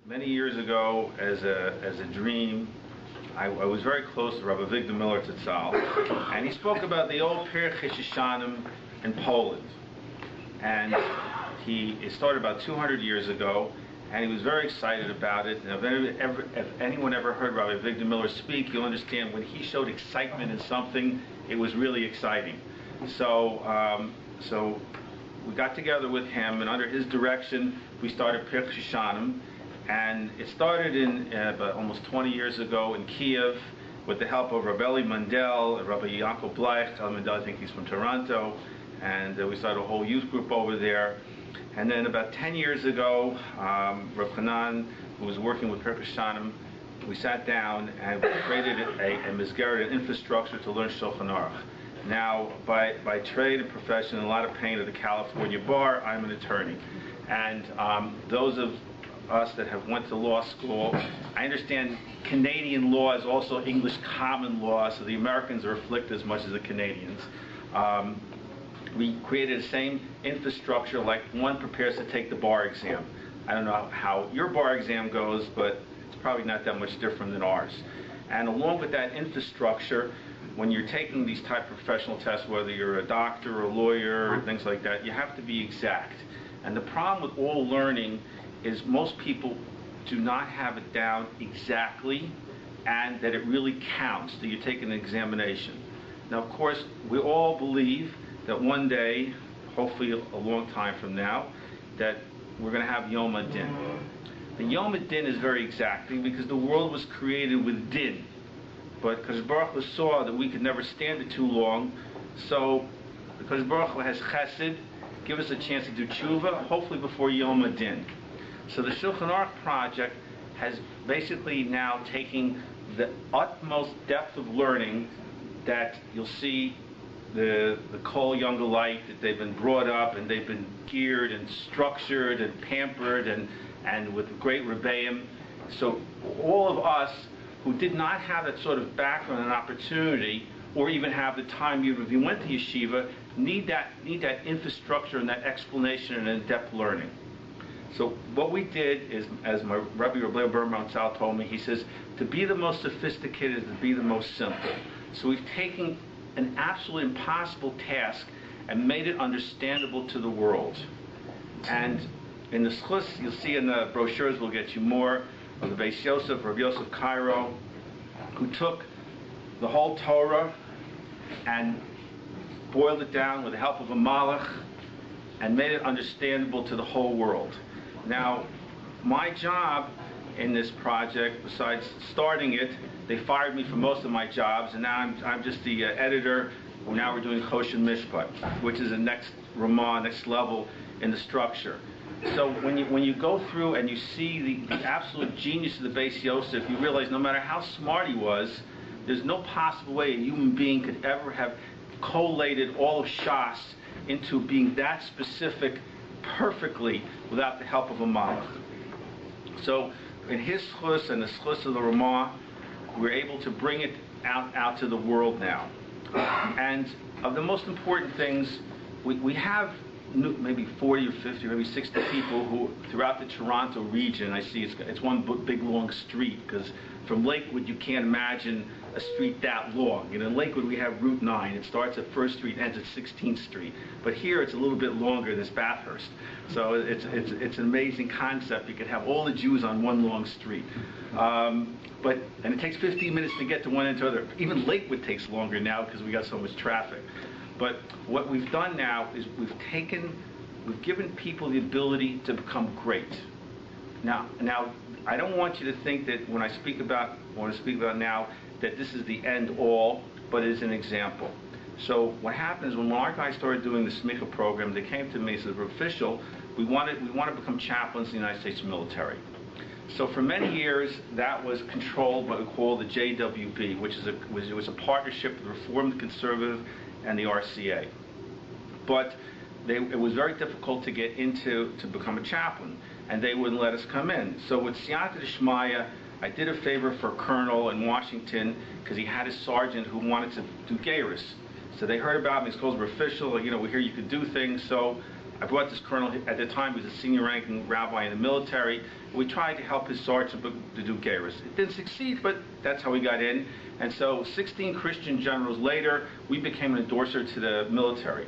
Many years ago, as a dream, I was very close to Rabbi Victor Miller Tzal, and he spoke about the old Pirchei Shoshanim in Poland. And it started about 200 years ago, and he was very excited about it. And if anyone ever heard Rabbi Victor Miller speak, you'll understand when he showed excitement in something, it was really exciting. So we got together with him, and under his direction, we started Pirchei Shoshanim. And it started about almost 20 years ago in Kiev with the help of Rabbi Mandel, Rabbi Yaakov Bleich. I think he's from Toronto. And we started a whole youth group over there. And then about 10 years ago, Rabbi Channen, who was working with Pirchei Shoshanim, we sat down and we created a Masgeret, an infrastructure to learn Shulchan Aruch. Now, by trade and profession, and a lot of pain at the California bar, I'm an attorney. And those of us that have went to law school, I understand Canadian law is also English common law, so the Americans are afflicted as much as the Canadians. We created the same infrastructure like one prepares to take the bar exam. I don't know how your bar exam goes, but it's probably not that much different than ours. And along with that infrastructure, when you're taking these type of professional tests, whether you're a doctor or a lawyer or things like that, you have to be exact. And the problem with all learning is most people do not have it down exactly, and that it really counts, that you take an examination. Now, of course, we all believe that one day, hopefully a long time from now, that we're going to have Yom HaDin. The Yom HaDin is very exacting because the world was created with din. But because Baruch Hu saw that we could never stand it too long, so because Baruch Hu has chesed, give us a chance to do tshuva, hopefully before Yom HaDin. So the Shulchan Aruch project has basically now taken the utmost depth of learning that you'll see the Kollel younger light, that they've been brought up and they've been geared and structured and pampered and with great rebbeim. So all of us who did not have that sort of background and opportunity, or even have the time, even if you went to yeshiva, need that infrastructure and that explanation and in-depth learning. So what we did is, as my Rabbi Berman Tzal told me, he says, to be the most sophisticated is to be the most simple. So we've taken an absolutely impossible task and made it understandable to the world. And in the schus, you'll see in the brochures, we'll get you more, of the Beis Yosef, Rabbi Yosef Cairo, who took the whole Torah and boiled it down with the help of a malach and made it understandable to the whole world. Now, my job in this project, besides starting it, they fired me from most of my jobs, and now I'm just the editor. Now we're doing Chosh and Mishpat, which is the next Ramah, next level in the structure. So when you go through and you see the absolute genius of the Beis Yosef, you realize no matter how smart he was, there's no possible way a human being could ever have collated all of Shas into being that specific perfectly without the help of a malach. So in his schus and the schus of the Ramah, we're able to bring it out to the world now. And of the most important things, we have maybe 40 or 50 or maybe 60 people who throughout the Toronto region. I see it's one big long street, because from Lakewood you can't imagine a street that long. In Lakewood we have Route 9. It starts at 1st Street, ends at 16th Street. But here it's a little bit longer. This Bathurst. So it's an amazing concept. You could have all the Jews on one long street. And it takes 15 minutes to get to one end to the other. Even Lakewood takes longer now because we got so much traffic. But what we've done now is we've given people the ability to become great. Now, I don't want you to think that when I speak about now that this is the end all, but it is an example. So what happens when our guys started doing the Semicha program, they came to me and said, Fischel, we want to become chaplains in the United States military. So for many years, that was controlled by what we call the JWB, which was a partnership with the Reformed Conservative and the RCA. But it was very difficult to get into to become a chaplain, and they wouldn't let us come in. So with Siyata D'Shmaya, I did a favor for a colonel in Washington because he had a sergeant who wanted to do Geiris. So they heard about me. His calls were official. We hear you could do things. So I brought this colonel, at the time he was a senior ranking rabbi in the military. We tried to help his sergeant to do Geiros. It didn't succeed, but that's how we got in. And so 16 Christian generals later, we became an endorser to the military.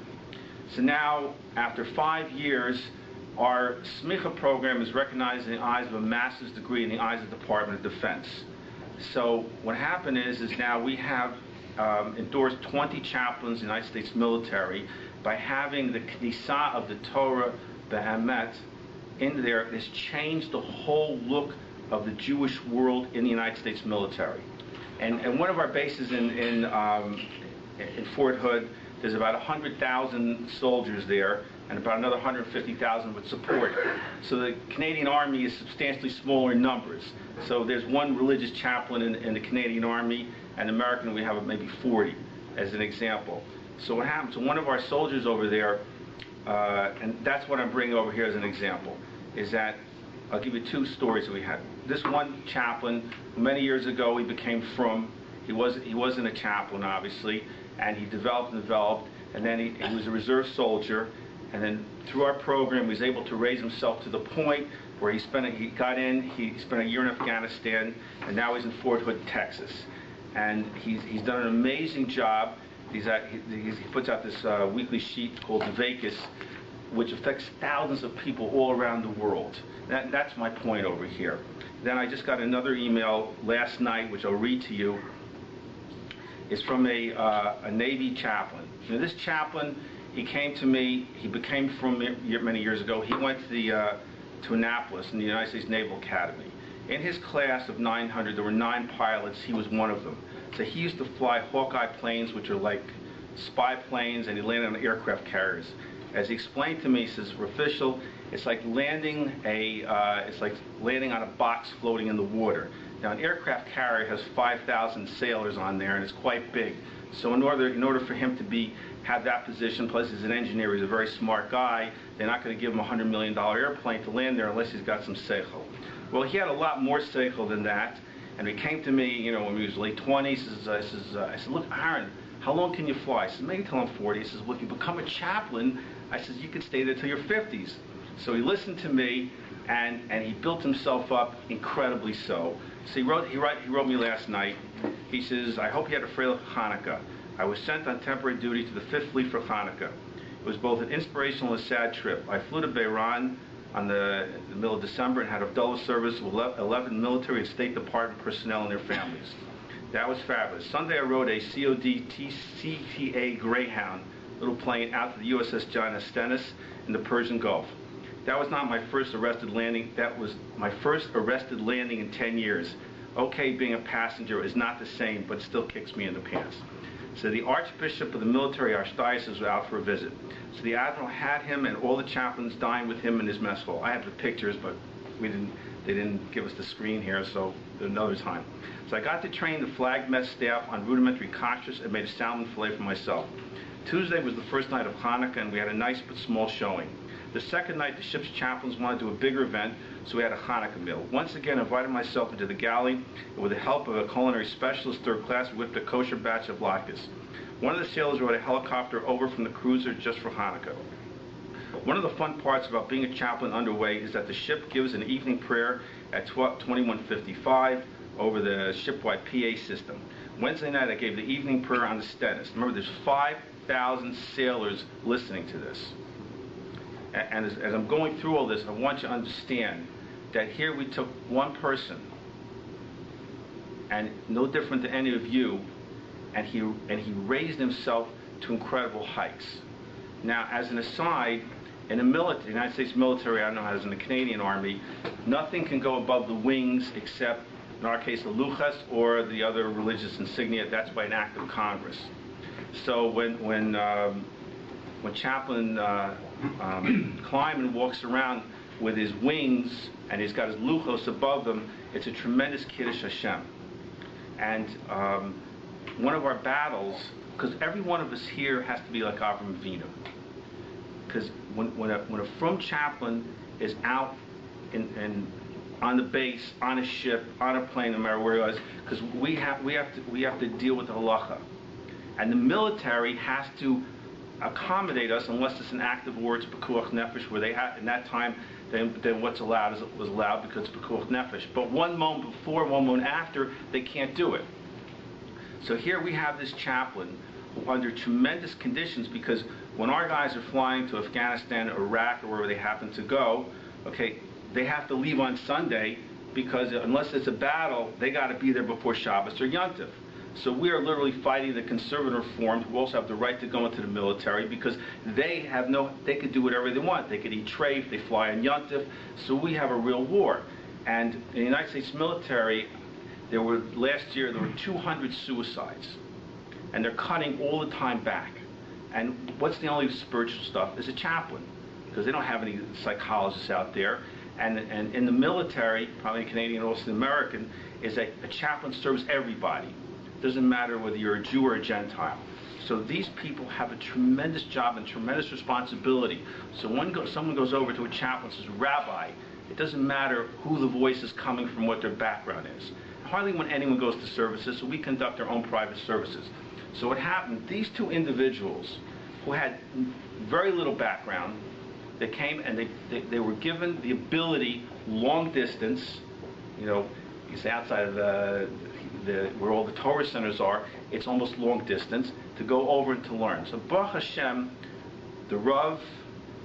So now, after 5 years, our Semicha program is recognized in the eyes of a master's degree in the eyes of the Department of Defense. So what happened is now we have endorsed 20 chaplains in the United States military by having the Knesset of the Torah, Be'emet, in there. Has changed the whole look of the Jewish world in the United States military. And one of our bases in Fort Hood, there's about 100,000 soldiers there, and about another 150,000 with support. So the Canadian Army is substantially smaller in numbers. So there's one religious chaplain in the Canadian Army, and American we have maybe 40, as an example. So what happens? So one of our soldiers over there, and that's what I'm bringing over here as an example, is that I'll give you 2 stories that we had. This one chaplain, many years ago, he became frum. He wasn't a chaplain, obviously, and he developed, and then he was a reserve soldier, and then through our program, he was able to raise himself to the point where he spent a year in Afghanistan, and now he's in Fort Hood, Texas. And he's done an amazing job. He puts out this weekly sheet called the Vekas, which affects thousands of people all around the world. That's my point over here. Then I just got another email last night, which I'll read to you. It's from a Navy chaplain. You know, this chaplain, he came to me. He became from many years ago. He went to Annapolis in the United States Naval Academy. In his class of 900, there were 9 pilots. He was one of them. So he used to fly Hawkeye planes, which are like spy planes, and he landed on aircraft carriers. As he explained to me, he says, Fischel, it's like landing on a box floating in the water. Now, an aircraft carrier has 5,000 sailors on there, and it's quite big. So in order for him to have that position, plus he's an engineer, he's a very smart guy, they're not going to give him a $100 million airplane to land there unless he's got some seichel. Well, he had a lot more seichel than that, and he came to me, when he was late 20s. I said, look, Aaron, how long can you fly? I said, maybe till I'm 40. He says, well, if you become a chaplain, I said, you could stay there till your 50s. So he listened to me, and he built himself up incredibly so. So he wrote me last night. He says, I hope you had a frail Hanukkah. I was sent on temporary duty to the 5th Fleet for Hanukkah. It was both an inspirational and a sad trip. I flew to Bahrain in the middle of December and had Abdullah service with 11 military and State Department personnel and their families. That was fabulous. Sunday I rode a CTA Greyhound little plane out to the USS John S. Stennis in the Persian Gulf. That was not my first arrested landing. That was my first arrested landing in 10 years. Okay, being a passenger is not the same, but still kicks me in the pants. So the Archbishop of the military archdiocese was out for a visit. So the Admiral had him and all the chaplains dine with him in his mess hall. I have the pictures, but they didn't give us the screen here, so another time. So I got to train the flag mess staff on rudimentary kashrus and made a salmon fillet for myself. Tuesday was the first night of Hanukkah, and we had a nice but small showing. The second night, the ship's chaplains wanted to do a bigger event, so we had a Hanukkah meal. Once again, I invited myself into the galley, and with the help of a culinary specialist, 3rd class, we whipped a kosher batch of latkes. One of the sailors rode a helicopter over from the cruiser just for Hanukkah. One of the fun parts about being a chaplain underway is that the ship gives an evening prayer at 21:55 over the shipwide PA system. Wednesday night, I gave the evening prayer on the Stennis. Remember, there's 5,000 sailors listening to this. And as I'm going through all this, I want you to understand that here we took one person, and no different than any of you, and he raised himself to incredible heights. Now, as an aside, in the military, the United States military, I don't know how it is in the Canadian Army, nothing can go above the wings except, in our case, the luchas or the other religious insignia. That's by an act of Congress. So when Chaplain Kleiman walks around with his wings and he's got his luchos above them, it's a tremendous Kiddush Hashem. And one of our battles, because every one of us here has to be like Avram Avinu, because when a frum chaplain is out on the base, on a ship, on a plane, no matter where he is, because we have to deal with the halacha, and the military has to accommodate us unless it's an act of war, it's pekuach nefesh, where they have, in that time, then what's allowed was allowed because it's pekuach nefesh. But one moment before, one moment after, they can't do it. So here we have this chaplain who, under tremendous conditions, because when our guys are flying to Afghanistan or Iraq or wherever they happen to go, okay, they have to leave on Sunday because unless it's a battle, they got to be there before Shabbos or Yontif. So we are literally fighting the conservative reformed who also have the right to go into the military because they could do whatever they want. They could eat treif, they fly on Yontif. So we have a real war. And in the United States military, last year there were 200 suicides. And they're cutting all the time back. And what's the only spiritual stuff is a chaplain, because they don't have any psychologists out there. And in the military, probably Canadian, also American, is that a chaplain serves everybody. It doesn't matter whether you're a Jew or a Gentile. So these people have a tremendous job and tremendous responsibility. So when someone goes over to a chaplain and says, Rabbi, it doesn't matter who the voice is coming from, what their background is. Hardly when anyone goes to services, so we conduct our own private services. So what happened, these two individuals who had very little background, they came and they were given the ability, long distance, it's outside of where all the Torah centers are, it's almost long distance, to go over and to learn. So Baruch Hashem, the Rav,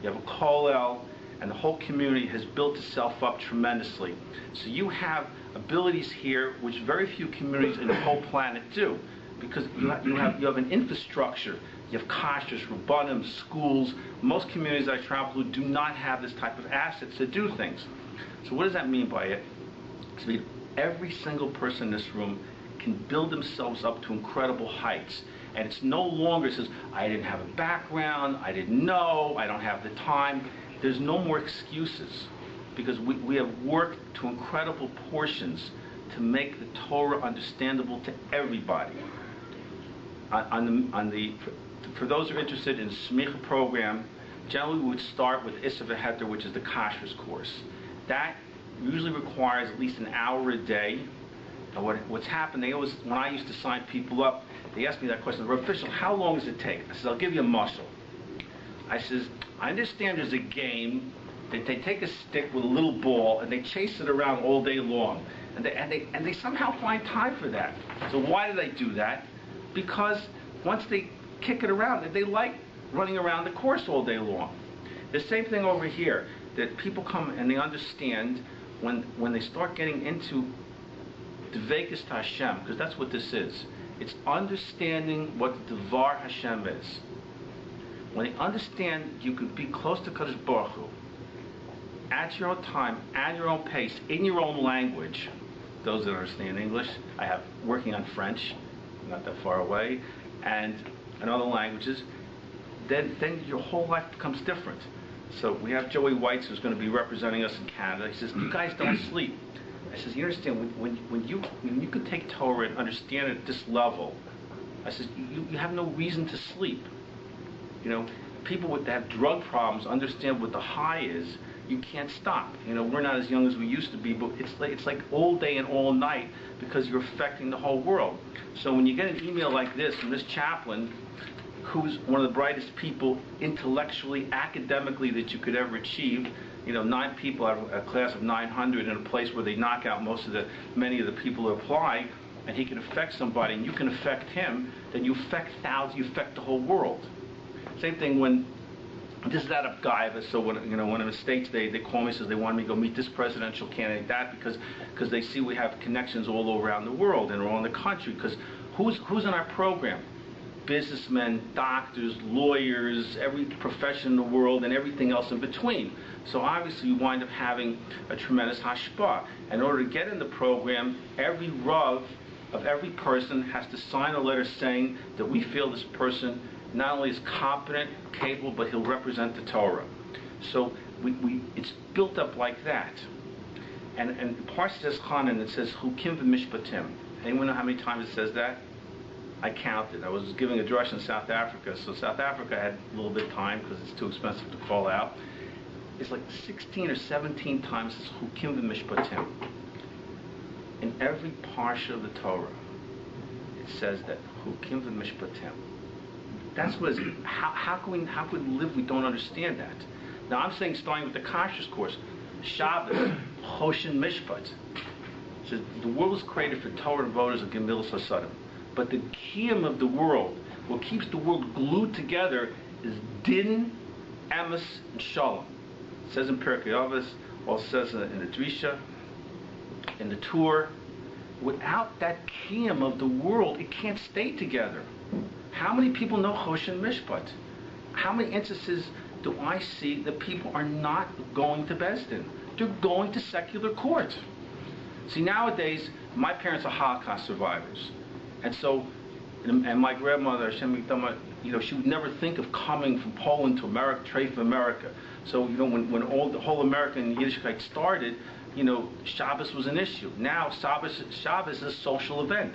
you have a Kollel, and the whole community has built itself up tremendously. So you have abilities here which very few communities in the whole planet do, because you have an infrastructure. You have kashrus, rabbanim, schools. Most communities I travel to do not have this type of assets to do things. So what does that mean by it? It means every single person in this room can build themselves up to incredible heights. And it's no longer says, I didn't have a background, I didn't know, I don't have the time. There's no more excuses, because we have worked to incredible portions to make the Torah understandable to everybody. For those who are interested in the Semicha Program, generally we would start with Issa V'Heter, which is the kashrus course. That usually requires at least an hour a day. And what's happened, when I used to sign people up, they asked me that question, Rabbi Fischel, how long does it take? I said, I'll give you a muscle. I says, I understand there's a game that they take a stick with a little ball and they chase it around all day long. And they somehow find time for that. So why do they do that? Because once they kick it around, they like running around the course all day long. The same thing over here, that people come and they understand when they start getting into Dveikus to Hashem, because that's what this is. It's understanding what the Devar Hashem is. When they understand you can be close to Kadosh Baruch Hu, at your own time, at your own pace, in your own language. Those that understand English, I have working on French, not that far away, and other languages, then your whole life becomes different. So we have Joey Whites, who's going to be representing us in Canada. He says, you guys don't sleep. I says, you understand, when you can take Torah and understand it at this level, I says, you have no reason to sleep. People that have drug problems understand what the high is. You can't stop. We're not as young as we used to be, but it's like all day and all night because you're affecting the whole world. So when you get an email like this from this chaplain, who's one of the brightest people intellectually, academically that you could ever achieve, 9 people out of a class of 900 in a place where they knock out many of the people who apply, and he can affect somebody and you can affect him, then you affect thousands, you affect the whole world. Same thing when this is out of Gaiva, so when in the States they call me and says they want me to go meet this presidential candidate, that because they see we have connections all around the world and around the country, because who's in our program? Businessmen, doctors, lawyers, every profession in the world and everything else in between. So obviously you wind up having a tremendous hashpah. In order to get in the program, every Rav of every person has to sign a letter saying that we feel this person not only is competent, capable, but he'll represent the Torah. So it's built up like that. And Parsh says Channen, it says Hukim v'mishpatim. Anyone know how many times it says that? I counted. I was giving a drush in South Africa, so South Africa had a little bit of time because it's too expensive to call out. It's like 16 or 17 times it's Hukim v'mishpatim. In every parsha of the Torah, it says that Hukim v'mishpatim. That's what is. How can we live? We don't understand that. Now I'm saying starting with the kashrus course, Shabbos, Choshen Mishpat. So the world was created for Torah and voters of Gemilas Hasadim. But the kiyum of the world, what keeps the world glued together, is din, emes, and shalom. It says in Pirchei, also says in the Drisha, in the Tur. Without that kiyum of the world, it can't stay together. How many people know Choshen Mishpat? How many instances do I see that people are not going to Beis Din? They're going to secular court. See, nowadays, my parents are Holocaust survivors. And so, and my grandmother, she would never think of coming from Poland to America, trade for America. So, when all the whole American Yiddishkeit started, Shabbos was an issue. Now, Shabbos is a social event.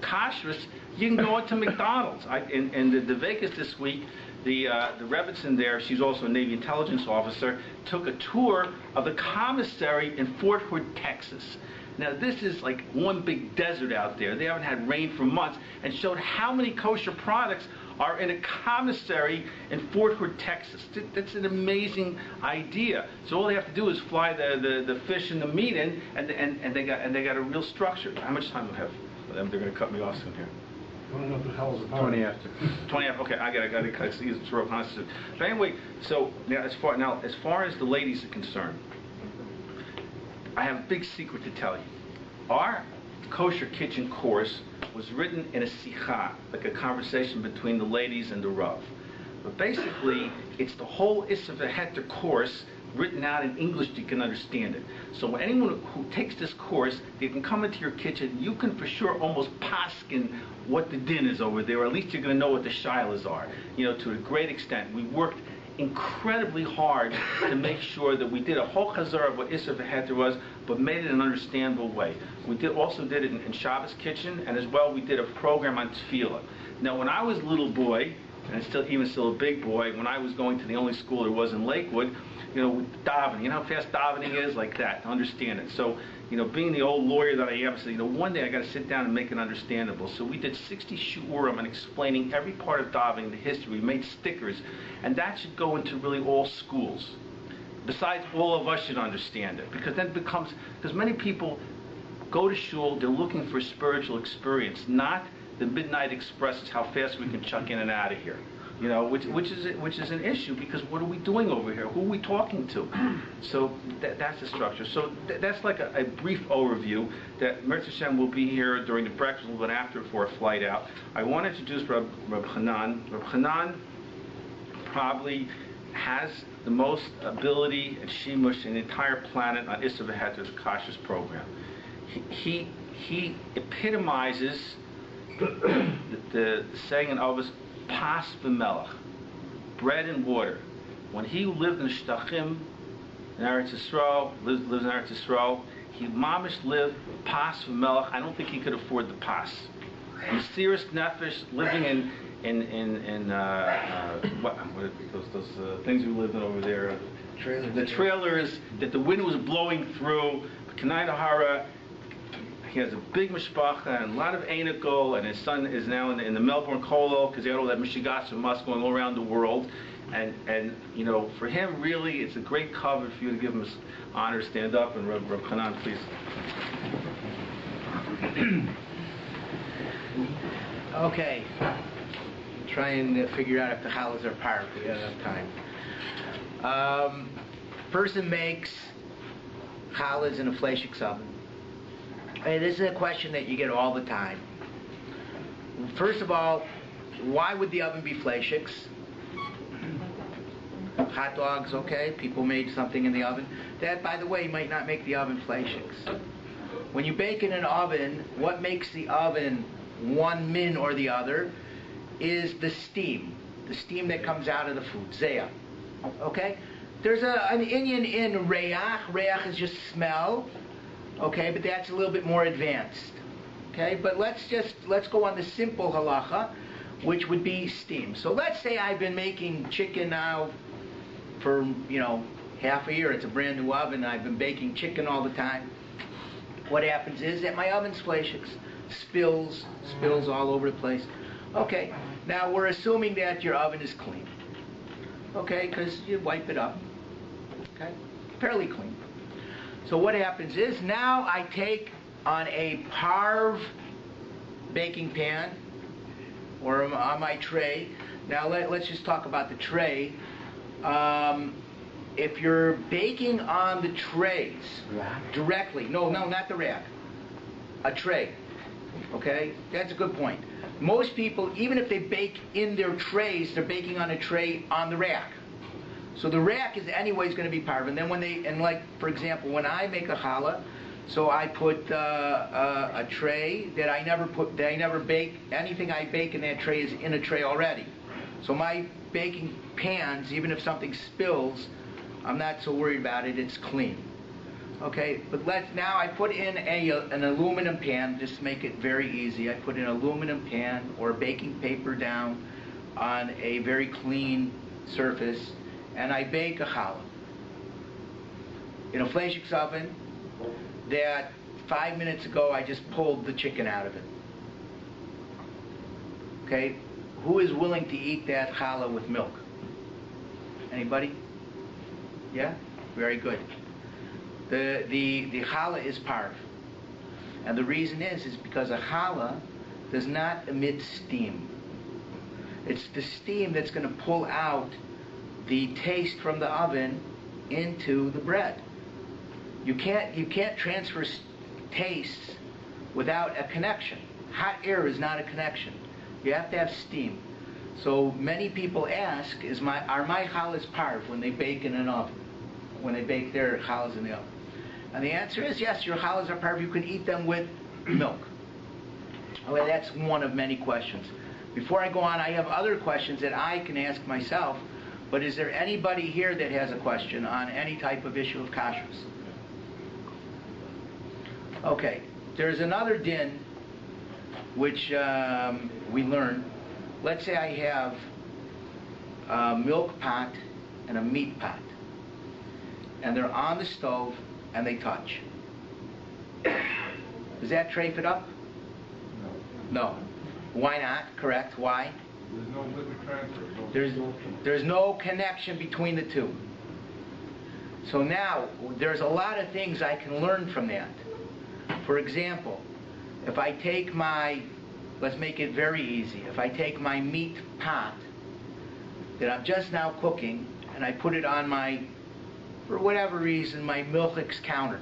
Kashrus, you can go to McDonald's. In the Vegas this week, the Rebbitzin there, she's also a Navy intelligence officer, took a tour of the commissary in Fort Hood, Texas. Now this is like one big desert out there. They haven't had rain for months, and showed how many kosher products are in a commissary in Fort Hood, Texas. That's an amazing idea. So all they have to do is fly the fish and the meat in, and they got a real structure. How much time do I have? They're going to cut me off soon here. I don't know what the hell is about 20 after. 20 after. Okay, I got to cut. It's real constant. But anyway, so now as far as the ladies are concerned, I have a big secret to tell you. Our kosher kitchen course was written in a sikha, like a conversation between the ladies and the Rav. But basically, it's the whole Issa V'Heter course written out in English so you can understand it. So anyone who takes this course, they can come into your kitchen, you can for sure almost paskin what the din is over there, or at least you're going to know what the shilas are. To a great extent. We worked incredibly hard to make sure that we did a whole chazar of what Issa V'Heter was, but made it in an understandable way. We also did it in Shabbos kitchen, and as well we did a program on tefillah. Now when I was a little boy, and even still a big boy, when I was going to the only school there was in Lakewood, davening, how fast davening is, like that, to understand it. So, being the old lawyer that I am, I said, one day I got to sit down and make it understandable. So we did 60 shiurim and explaining every part of davening, the history. We made stickers, and that should go into really all schools. Besides, all of us should understand it, because then because many people go to shul, they're looking for a spiritual experience, not the midnight express is how fast we can chuck in and out of here. Which is an issue, because what are we doing over here? Who are we talking to? So that's the structure. So that's like a brief overview. That Mirz Hashem will be here during the breakfast, a little bit after for a flight out. I want to introduce Rabbi Channen. Rabbi Channen probably has the most ability and shimush in the entire planet on Issa V'Heter's kashrus program. He epitomizes the saying in Avos, pas v'melech, bread and water. When he lived in Shtachim, in Eretz Yisrael, lives in Eretz Yisrael, he mamish lived pas v'melech. I don't think he could afford the pas. Mesiras nefesh, living in what are those things we lived in over there? The trailers that the wind was blowing through. Kanai Hara. He has a big mishpacha and a lot of enikol, and his son is now in the Melbourne Kollel, because he had all that mishigas and mas going all around the world. And for him, really, it's a great cover for you to give him his honor. Stand up, and Rabbi Channen, please. Okay. Trying to figure out if the challahs are par. We got enough time. Person makes challahs in a fleishik oven. Hey, this is a question that you get all the time. First of all, why would the oven be fleishiks? Hot dogs, okay, people made something in the oven. That, by the way, might not make the oven fleishiks. When you bake in an oven, what makes the oven one min or the other is the steam that comes out of the food, zayah. Okay? There's an inyan in reach. Reach is just smell. Okay, but that's a little bit more advanced. Okay, but let's go on the simple halacha, which would be steam. So let's say I've been making chicken now for half a year. It's a brand new oven. I've been baking chicken all the time. What happens is that my oven's fleishiks, spills all over the place. Okay, now we're assuming that your oven is clean. Okay, because you wipe it up. Okay, fairly clean. So what happens is, now I take on a parve baking pan, or on my tray. Now let's just talk about the tray. If you're baking on the trays directly, no, not the rack, a tray. Okay, that's a good point. Most people, even if they bake in their trays, they're baking on a tray on the rack. So the rack is anyways going to be parve. And then like for example, when I make a challah, so I put a tray that I never bake. Anything I bake in that tray is in a tray already. So my baking pans, even if something spills, I'm not so worried about it. It's clean. Okay, but now I put in an aluminum pan, just to make it very easy. I put an aluminum pan or baking paper down on a very clean surface, and I bake a challah in a fleishik's oven that 5 minutes ago I just pulled the chicken out of it. Okay, who is willing to eat that challah with milk? Anybody? Yeah? Very good. The challah is parve. And the reason is because a challah does not emit steam. It's the steam that's going to pull out the taste from the oven into the bread. You can't transfer tastes without a connection. Hot air is not a connection. You have to have steam. So many people ask, are my challahs parve when they bake in an oven? When they bake their challahs in the oven? And the answer is yes, your challahs are parve. You can eat them with milk. Okay, that's one of many questions. Before I go on, I have other questions that I can ask myself, but is there anybody here that has a question on any type of issue of kashrus? Okay, there's another din which we learn. Let's say I have a milk pot and a meat pot, and they're on the stove and they touch. Does that trafe it up? No. Why not? Correct. Why? There's no liquid transfer. There's no connection between the two. So now, there's a lot of things I can learn from that. For example, if I take let's make it very easy. If I take my meat pot that I'm just now cooking and I put it on for whatever reason, my milchix counter.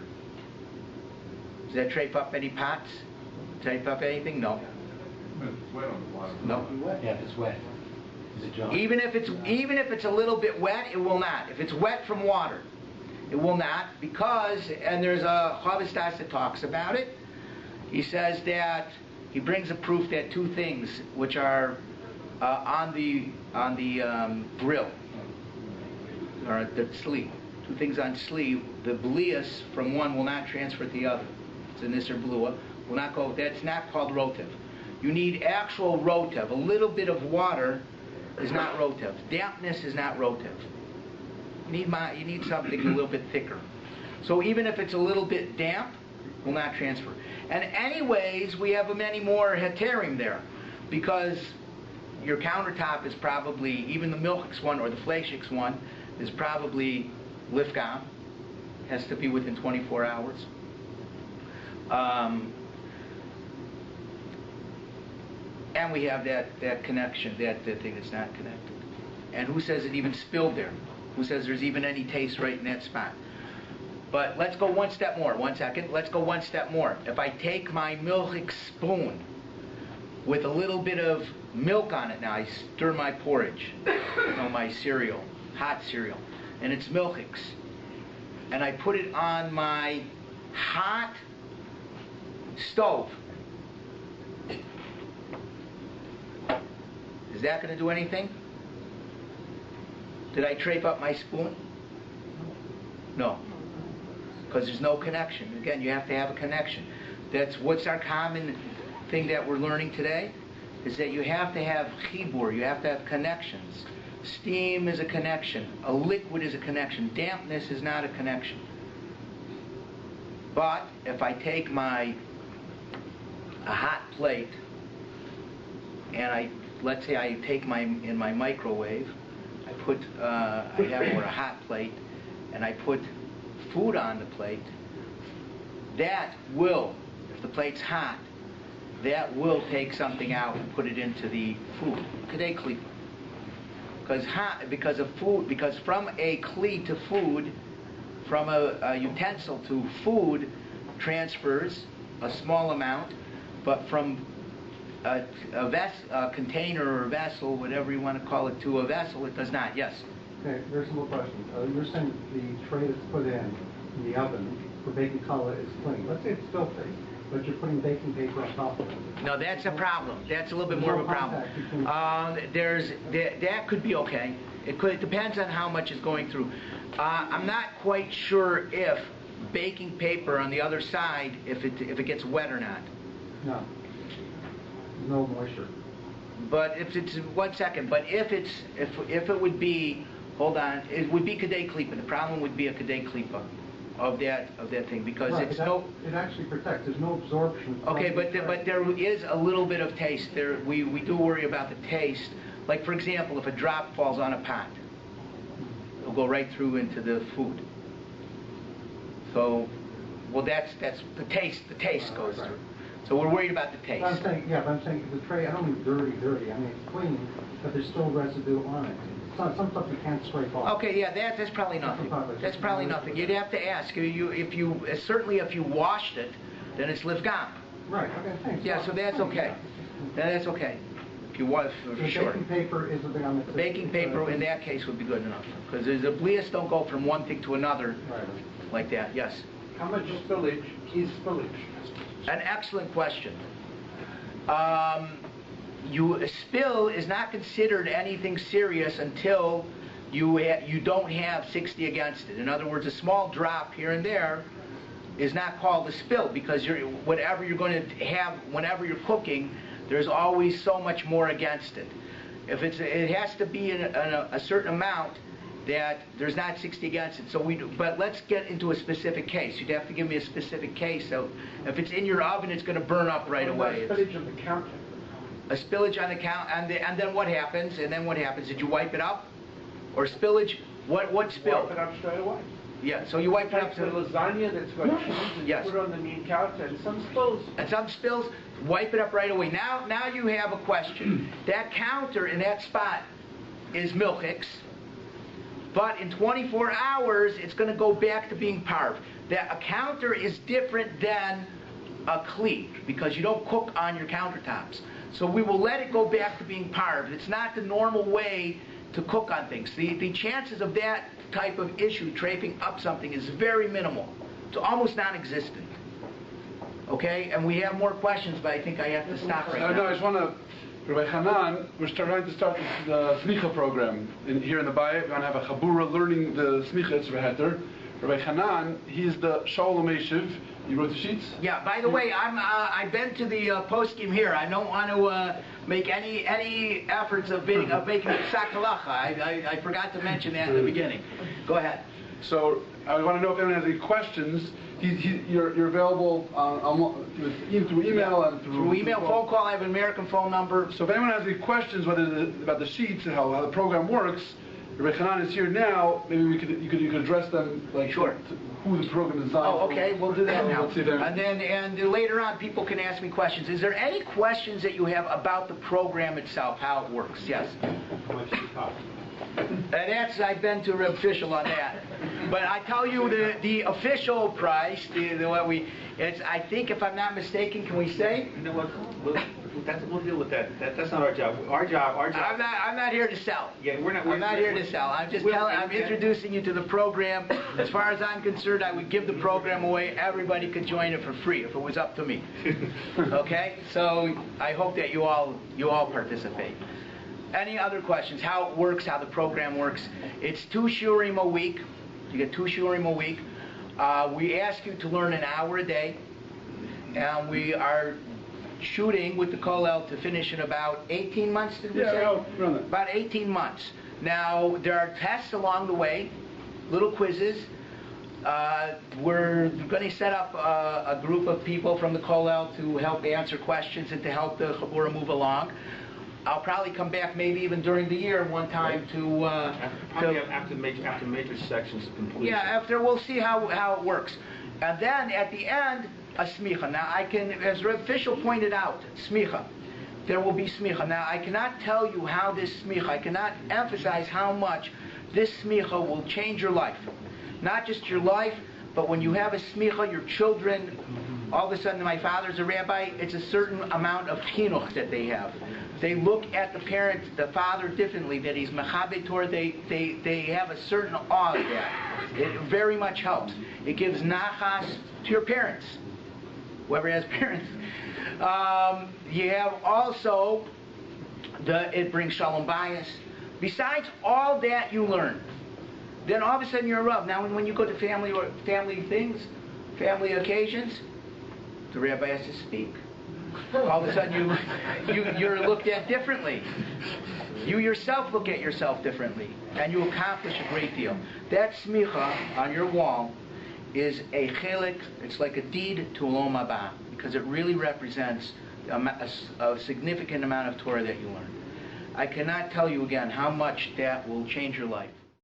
Does that trafe up any pots? Trafe up anything? No. It's wet on the bottom. No. Yeah, if it's wet. Is it John? Even if it's a little bit wet, it will not. If it's wet from water, it will not, because, and there's a Chavistas that talks about it. He says that he brings a proof that two things which are on the grill, or the sleeve, two things on sleeve, the blias from one will not transfer to the other. It's an Isser Blua. Will not go. That's not called rotev. You need actual rotev. A little bit of water is not rotev. Dampness is not rotev. You need something a little bit thicker. So even if it's a little bit damp, will not transfer. And anyways, we have many more heterim there, because your countertop is probably, even the milchix one or the fleishik's one, is probably lifgam. Has to be within 24 hours. And we have that connection, that thing that's not connected. And who says it even spilled there? Who says there's even any taste right in that spot? But let's go one step more. 1 second. Let's go one step more. If I take my milchix spoon with a little bit of milk on it, now I stir my porridge, my cereal, hot cereal, and it's milchix, and I put it on my hot stove. Is that going to do anything? Did I trafe up my spoon? No. Because there's no connection. Again, you have to have a connection. What's our common thing that we're learning today? Is that you have to have chibur, you have to have connections. Steam is a connection. A liquid is a connection. Dampness is not a connection. But if I take a hot plate and let's say I take in my microwave, I have a hot plate, and I put food on the plate. That will, if the plate's hot, that will take something out and put it into the food. Kadei klipa. Because from a kli to food, from a utensil to food, transfers a small amount, but from a container or vessel, whatever you want to call it, to a vessel, it does not. Yes? Okay, there's some more questions. You're saying the tray that's put in the oven for baking challah is clean. Let's say it's filthy, but you're putting baking paper on top of it. No, that's a problem. That's a little bit more of a problem. That could be okay. It depends on how much is going through. I'm not quite sure if baking paper on the other side, if it gets wet or not. No moisture. But if it's 1 second. But if it would be, hold on, it would be kadei klipa. The problem would be a kadei klipa of that thing because right, it actually protects. There's no absorption. Okay, but there is a little bit of taste. We do worry about the taste. Like for example, if a drop falls on a pot, it'll go right through into the food. So, well, that's the taste. The taste goes through. So we're worried about the taste. I'm saying the tray. I don't mean dirty. I mean it's clean, but there's still residue on it. Some stuff you can't scrape off. Okay, yeah, that's probably nothing. That's probably nothing. You'd have to ask. Certainly if you washed it, then it's livgam. Right. Okay. Thanks. Yeah. So that's okay. That's okay. If you wash for sure. Baking paper is the thing on the baking paper in that case would be good enough because the blias don't go from one thing to another like that. Yes. How much spillage is spillage? An excellent question. A spill is not considered anything serious until you don't have 60 against it. In other words, a small drop here and there is not called a spill because whatever you're going to have whenever you're cooking, there's always so much more against it. If it has to be a certain amount that there's not 60 against it. But let's get into a specific case. You'd have to give me a specific case. So if it's in your oven, it's going to burn up right away. A spillage on the counter. A spillage on the counter, and then what happens? And then what happens? Did you wipe it up, or spillage? What spilled? Wipe it up straight away. Yeah. So you wipe it up. The lasagna that's got cheese and yes. Put it on the meat counter, and some spills. And some spills. Wipe it up right away. Now you have a question. That counter in that spot is milchiks. But in 24 hours, it's going to go back to being parv. A counter is different than a kli because you don't cook on your countertops. So we will let it go back to being parv. It's not the normal way to cook on things. The chances of that type of issue draping up something is very minimal. It's almost non-existent. Okay? And we have more questions, but I think I have to stop right now. No, I just want to... Rabbi Channen, we're trying to start the Semicha Program here in the Bay. We're going to have a Chabura learning the Semicha Tzvah Heter. Rabbi Channen, he's the Shalom Eshiv. You wrote the sheets? Yeah, by the way, I've been to the post-game here. I don't want to make any efforts of making psak halacha. I forgot to mention that in the beginning. Go ahead. So I want to know if anyone has any questions. You're available through email and through email, phone call. I have an American phone number. So if anyone has any questions, about the sheets and how the program works, Rabbi Channen is here now. Maybe you could address them sure. Who the program is designed. Oh, okay, we'll do that now. Let's see there. And then later on, people can ask me questions. Is there any questions that you have about the program itself, how it works? Yes. How much does it cost? I've been to Reb Fischel on that. But I tell you the official price, I think if I'm not mistaken, can we say? You know what? We'll deal with that. That's not our job. Our job. I'm not here to sell. Yeah, I'm not here to sell. I'm just I'm introducing you to the program. As far as I'm concerned, I would give the program away. Everybody could join it for free if it was up to me. Okay? So I hope that you all participate. Any other questions? How it works, how the program works. It's 2 shurim a week. You get 2 shurim a week. We ask you to learn an hour a day. And we are shooting with the Kollel to finish in about 18 months, did we say? Yeah, about 18 months. Now, there are tests along the way, little quizzes. We're going to set up a group of people from the Kollel to help answer questions and to help the Chabura move along. I'll probably come back maybe even during the year one time to After major sections of completion. yeah, after we'll see how it works. And then at the end, a smicha. Now I can, as Rabbi Fischel pointed out, smicha. There will be smicha. Now I cannot tell you how this smicha, I cannot emphasize how much this smicha will change your life. Not just your life, but when you have a smicha, your children, all of a sudden my father's a rabbi, it's a certain amount of chinuch that they have. They look at the parent, the father differently, that he's mechabed Torah, they have a certain awe of that. It very much helps. It gives nachas to your parents, whoever has parents. You have also, it brings shalom bayis. Besides all that you learn, then all of a sudden you're a Rav. Now when you go to family things, family occasions, the rabbi has to speak. All of a sudden you're looked at differently. You yourself look at yourself differently, and you accomplish a great deal. That smicha on your wall is a chelik, it's like a deed to Olam Haba, because it really represents a significant amount of Torah that you learn. I cannot tell you again how much that will change your life.